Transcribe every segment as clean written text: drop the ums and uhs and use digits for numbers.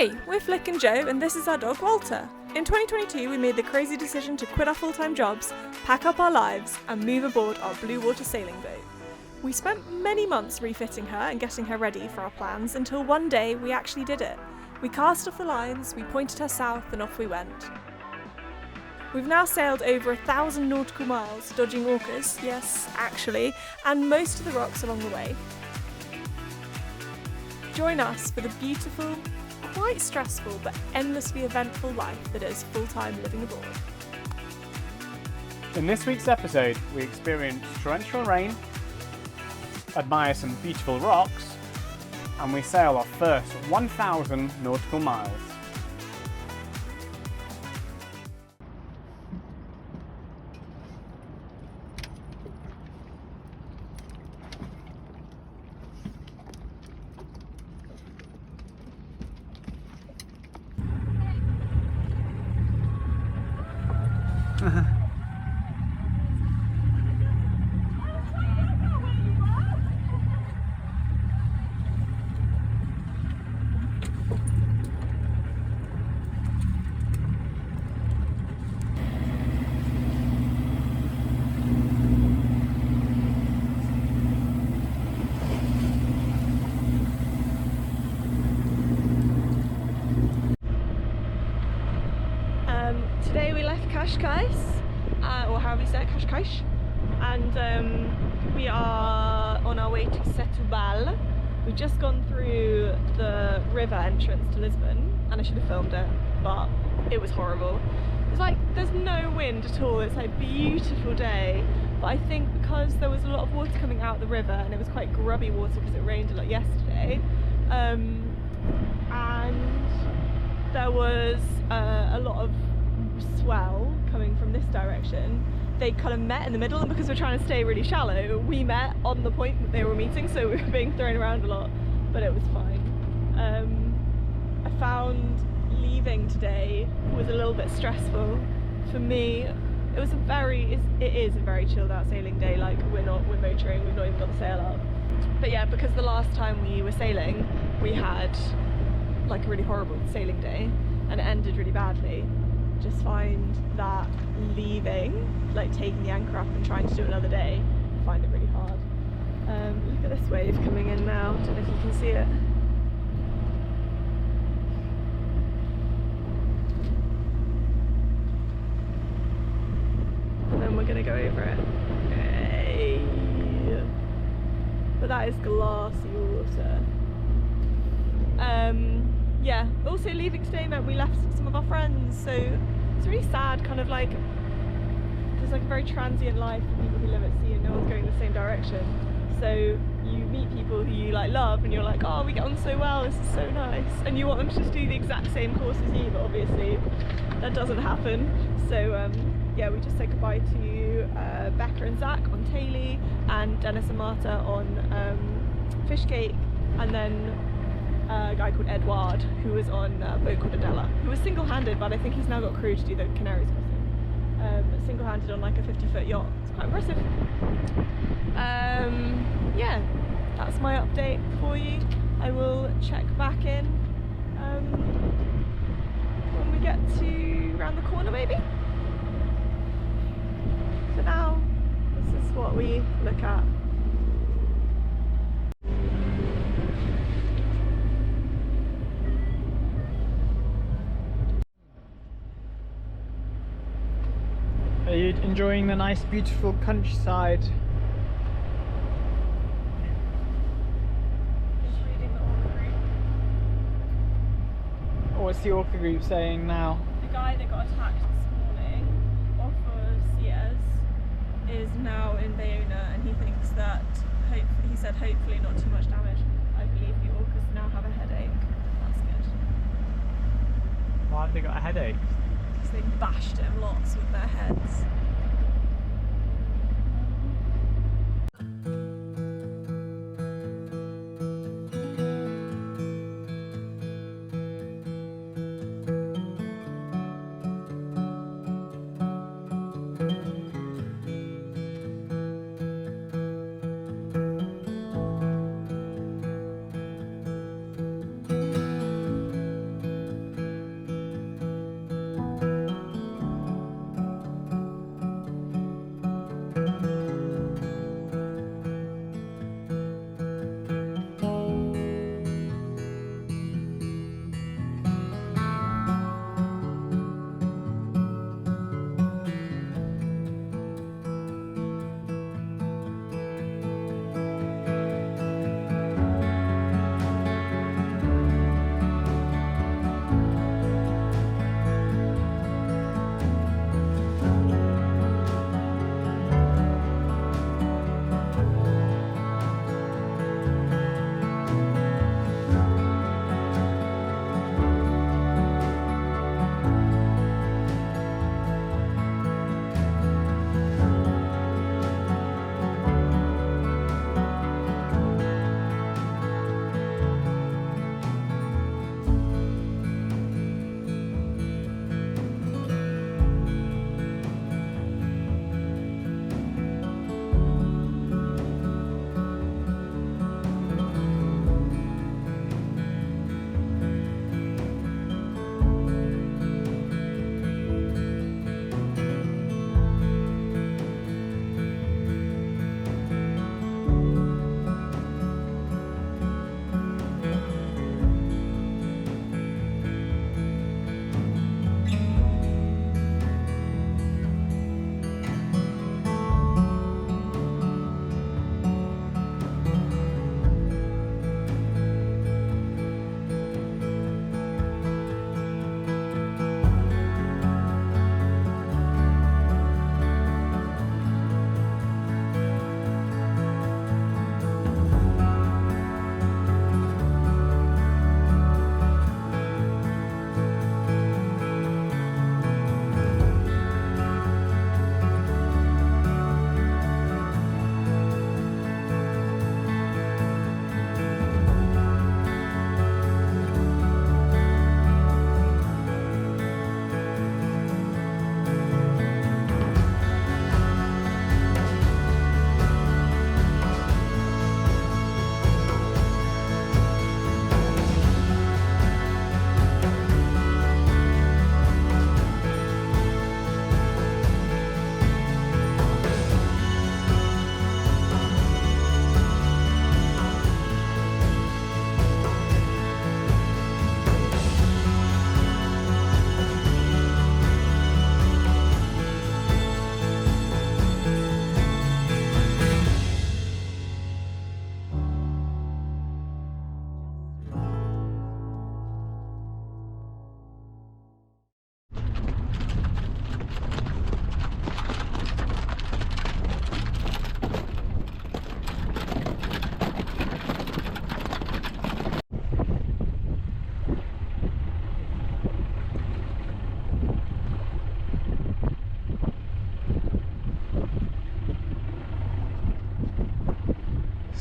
Hey, we're Flick and Joe, and this is our dog Walter. In 2022, we made the crazy decision to quit our full-time jobs, pack up our lives, and move aboard our blue water sailing boat. We spent many months refitting her and getting her ready for our plans until one day we actually did it. We cast off the lines, we pointed her south, and off we went. We've now sailed over 1,000 nautical miles, dodging orcas, yes, actually, and most of the rocks along the way. Join us for the beautiful, quite stressful but endlessly eventful life that is full-time living aboard. In this week's episode, we experience torrential rain, admire some beautiful rocks, and we sail our first 1,000 nautical miles. Today we left Cascais, or however you say it, Cascais, and we are on our way to Setubal. We've just gone through the river entrance to Lisbon, and I should have filmed it, but it was horrible. It's like there's no wind at all, it's like a beautiful day, but I think because there was a lot of water coming out of the river and it was quite grubby water because it rained a lot yesterday, and there was a lot of swell coming from this direction. They kind of met in the middle, and because we're trying to stay really shallow, we met on the point that they were meeting, so we were being thrown around a lot, but it was fine. I found leaving today was a little bit stressful for me. It is a very chilled out sailing day. Like we're motoring, we've not even got the sail up. But yeah, because the last time we were sailing we had like a really horrible sailing day and it ended really badly. Just find that leaving, like taking the anchor up and trying to do another day, I find it really hard. Look at this wave coming in now, I don't know if you can see it. And then we're going to go over it. Hey. But that is glassy water. Yeah, also leaving today meant we left some of our friends, so it's really sad, kind of like there's like a very transient life for people who live at sea and no one's going in the same direction. So you meet people who you like love and you're like, oh, we get on so well, this is so nice, and you want them to just do the exact same course as you, but obviously that doesn't happen. So yeah, we just said goodbye to Becca and Zach on Taylor and Dennis and Marta on Fishcake, and then a guy called Edward who was on a boat called Adela, who was single-handed, but I think he's now got crew to do the Canaries crossing. Single-handed on like a 50-foot yacht. It's quite impressive. Yeah, that's my update for you. I will check back in when we get to around the corner maybe. For now, this is what we look at. Are you enjoying the nice beautiful countryside? Just reading the orca group. What's the orca group saying now? The guy that got attacked this morning off of Ciez is now in Bayona, and he thinks that he said hopefully not too much damage. I believe the orcas now have a headache. That's good. Why have they got a headache? Because they bashed him lots with their heads.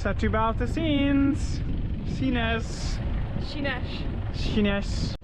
Setubal to scenes. Sines. Shinesh. Shines.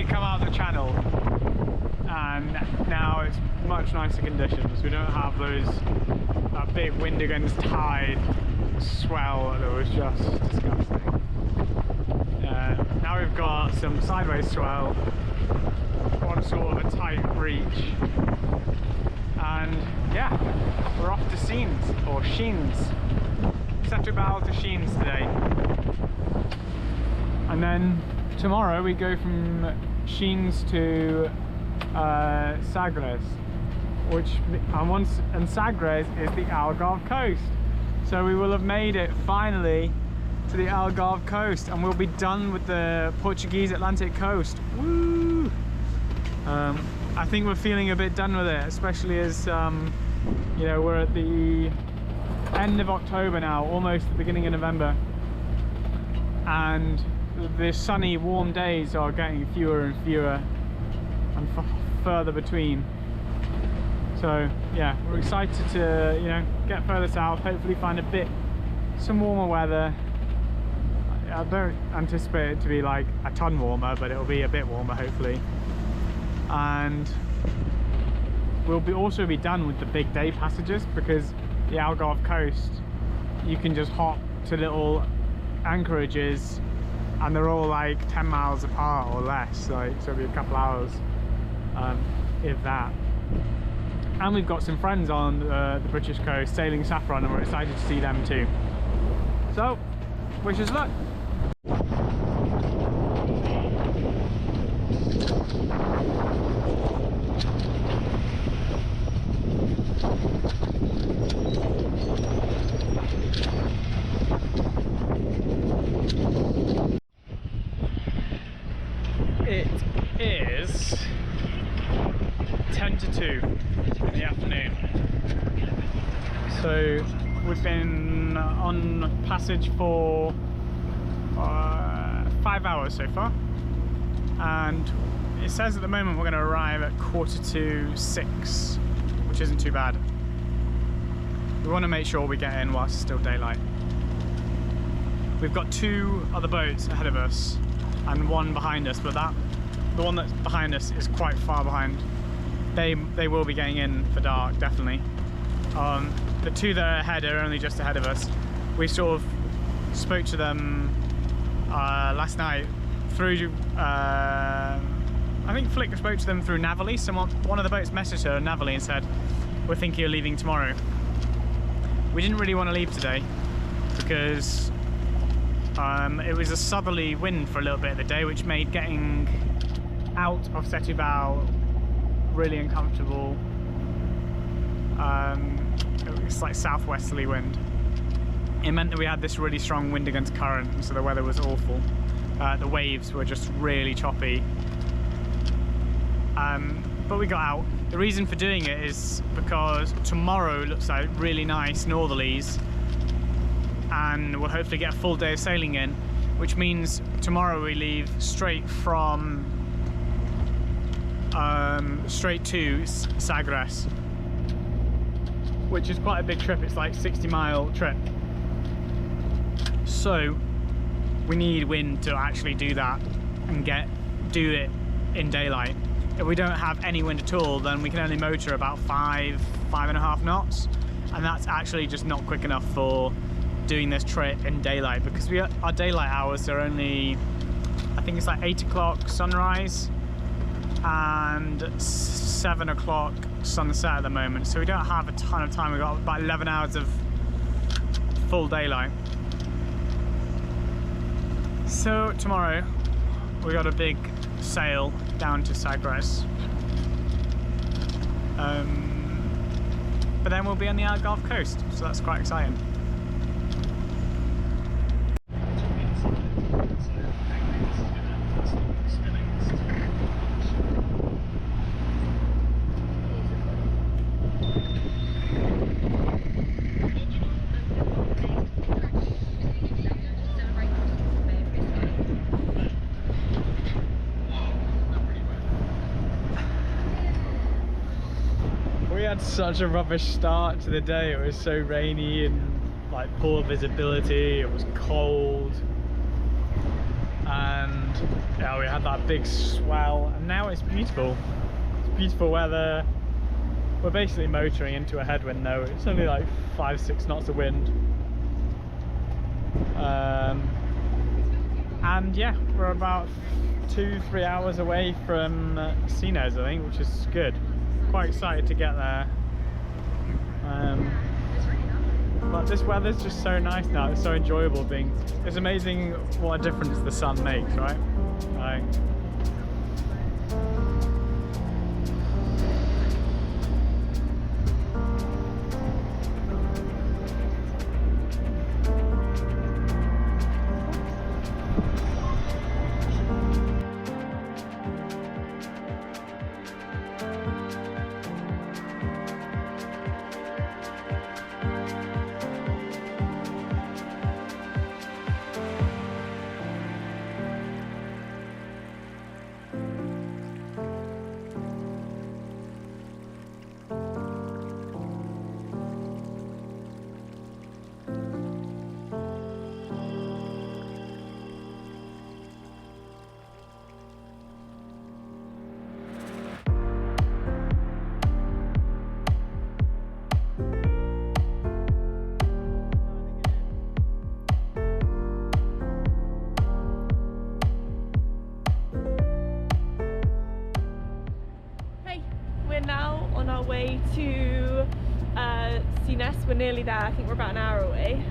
Come out of the channel, and now it's much nicer conditions. We don't have that big wind against tide swell that was just disgusting. Now we've got some sideways swell on sort of a tight reach, and yeah, we're off to Scenes, or Sheens. Setubal to Sheens today, and then tomorrow we go from Sheens to Cascais, and Cascais is the Algarve coast. So we will have made it finally to the Algarve coast, and we'll be done with the Portuguese Atlantic coast. Woo! I think we're feeling a bit done with it, especially as you know, we're at the end of October now, almost the beginning of November, and the sunny, warm days are getting fewer and fewer and further between. So yeah, we're excited to, you know, get further south, hopefully find some warmer weather. I don't anticipate it to be like a ton warmer, but it'll be a bit warmer hopefully. And we'll also be done with the big day passages, because the Algarve coast, you can just hop to little anchorages and they're all like 10 miles apart or less, like, so it'll be a couple hours, if that. And we've got some friends on the British coast sailing Saffron, and we're excited to see them too. So, wish us luck. It is 10 to 2 in the afternoon. So we've been on passage for 5 hours so far, and it says at the moment we're going to arrive at 5:45, which isn't too bad. We want to make sure we get in whilst it's still daylight. We've got 2 other boats ahead of us and 1 behind us, but the one that's behind us is quite far behind. They will be getting in for dark, definitely. The 2 that are ahead are only just ahead of us. We sort of spoke to them last night through I think Flick spoke to them through Navally. One of the boats messaged her on Navally and said, we're thinking of leaving tomorrow. We didn't really want to leave today because it was a southerly wind for a little bit of the day, which made getting out of Setubal really uncomfortable. It's like southwesterly wind. It meant that we had this really strong wind against current, and so the weather was awful. The waves were just really choppy. But we got out. The reason for doing it is because tomorrow looks like really nice northerlies, and we'll hopefully get a full day of sailing in, which means tomorrow we leave straight from straight to Cascais, which is quite a big trip. It's like 60-mile trip, so we need wind to actually do that and do it in daylight. If we don't have any wind at all, then we can only motor about 5.5 knots, and that's actually just not quick enough for doing this trip in daylight, because our daylight hours are only, I think it's like 8 o'clock sunrise and 7 o'clock sunset at the moment, so we don't have a ton of time. We've got about 11 hours of full daylight. So tomorrow we got a big sail down to Cascais, but then we'll be on the Algarve coast, so that's quite exciting. We had such a rubbish start to the day. It was so rainy and like poor visibility. It was cold, and yeah, we had that big swell, and now it's beautiful. It's beautiful weather. We're basically motoring into a headwind though. It's only like 5-6 knots of wind, and yeah, we're about 2-3 hours away from Nendaz, I think, which is good. Quite excited to get there, but this weather's just so nice now. It's so enjoyable being. It's amazing what a difference the sun makes, right? Like, way to Nendaz. We're nearly there. I think we're about an hour away.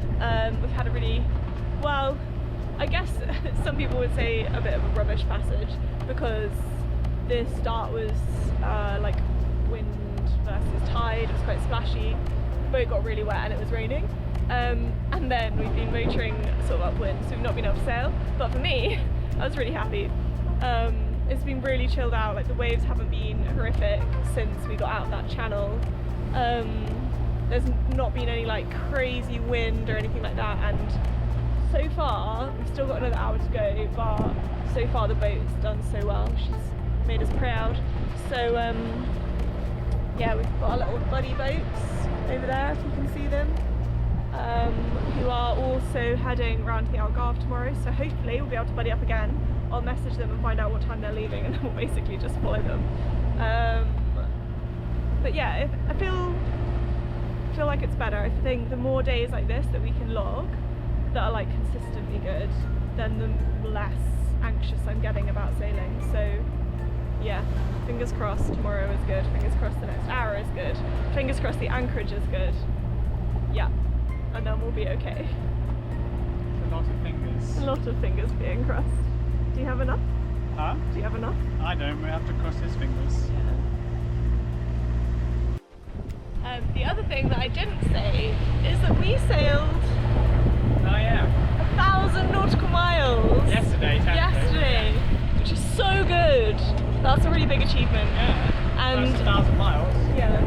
We've had a really, well, I guess some people would say a bit of a rubbish passage, because the start was like wind versus tide. It was quite splashy. The boat got really wet and it was raining. And then we've been motoring sort of upwind, so we've not been able to sail. But for me, I was really happy. It's been really chilled out. Like, the waves haven't been horrific since we got out that channel. There's not been any like crazy wind or anything like that, and so far we've still got another hour to go, but so far the boat's done so well. She's made us proud. So yeah, we've got our little buddy boats over there, if you can see them, who are also heading around to the Algarve tomorrow, so hopefully we'll be able to buddy up again. I'll message them and find out what time they're leaving, and then we'll basically just follow them. But yeah, I feel like it's better. I think the more days like this that we can log that are like consistently good, then the less anxious I'm getting about sailing. So yeah, fingers crossed tomorrow is good, fingers crossed the next hour is good, fingers crossed the anchorage is good. Yeah, and then we'll be okay. A lot of fingers. A lot of fingers being crossed. Do you have enough? Huh? Do you have enough? I don't, we have to cross his fingers. Yeah. The other thing that I didn't say is that we sailed 1,000 1,000 nautical miles. Yesterday, Which is so good. That's a really big achievement. Yeah. And That's 1,000 miles. yeah,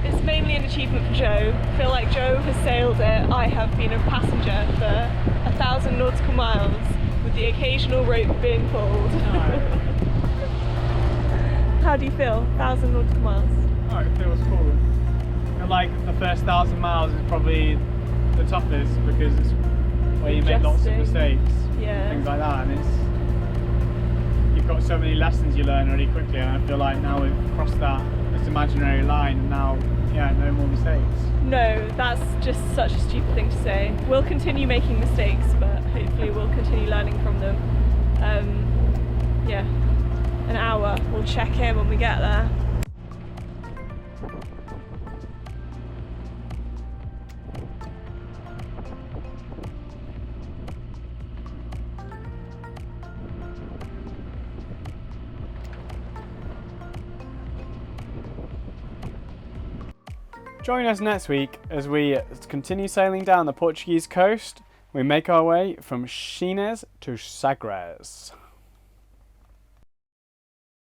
it's mainly an achievement for Joe. I feel like Joe has sailed it. I have been a passenger for 1,000 nautical miles with the occasional rope being pulled. How do you feel? 1,000 nautical miles. Oh, it feels cool. And like the first 1,000 miles is probably the toughest because it's where you make lots of Adjusting. mistakes, Yeah. things like that, and you've got so many lessons you learn really quickly. And I feel like now we've crossed this imaginary line, and now, yeah, no more mistakes. No, that's just such a stupid thing to say. We'll continue making mistakes, but hopefully we'll continue learning from them. Yeah, an hour. We'll check in when we get there. Join us next week as we continue sailing down the Portuguese coast. We make our way from Cascais to Sagres.